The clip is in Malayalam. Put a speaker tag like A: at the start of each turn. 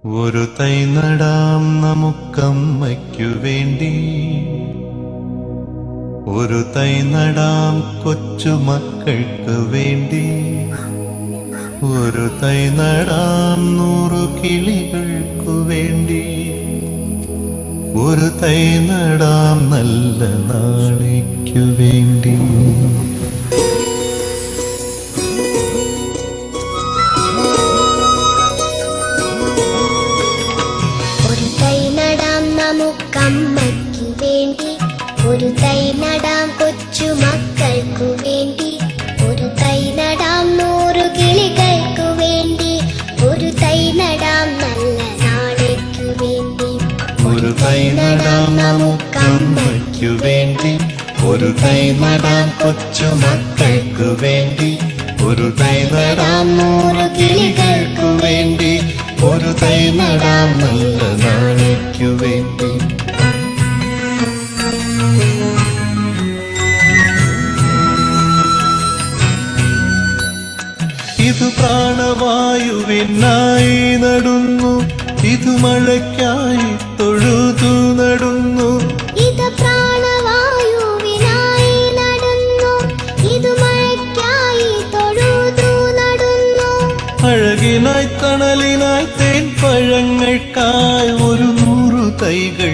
A: ഒരു തൈ നടാം നമുക്കമ്മയ്ക്കു വേണ്ടി, ഒരു തൈ നടാം കൊച്ചുമക്കൾക്ക് വേണ്ടി, ഒരു തൈ നടാം 100 കിളികൾക്കു വേണ്ടി, ഒരു തൈ നടാം നല്ല നാളേക്കു വേണ്ടി.
B: നമുക്കമ്മയ്ക്കു വേണ്ടി, ഒരു തൈ നടാം കൊച്ചുമക്കൾക്കു വേണ്ടി, ഒരു തൈ നടാം 100 കിളികൾക്കു വേണ്ടി, ഒരു തൈ നടാം നല്ല നാളേക്കു വേണ്ടി.
A: ഒരു തൈ നടാം നമുക്കമ്മയ്ക്കു വേണ്ടി, ഒരു തൈ നടാം കൊച്ചുമക്കൾക്കു വേണ്ടി, ഒരു തൈ നടാം 100 കിളികൾക്കു വേണ്ടി, ഒരു തൈ നടാം നല്ല നാളേക്കു വേണ്ടി. ഇത് പ്രാണവായുവിനായി നടുന്നു, ഇത് മഴയ്ക്കായി തൊഴുതു നടുന്നു,
B: ഇത് പ്രാണവായുവിനായി നടുന്നു, ഇത് മഴയ്ക്കായി തൊഴുതു നടുന്നു.
A: അഴകിനായി തണലിനായി തേൻ പഴങ്ങൾക്കായി 100 തൈകൾ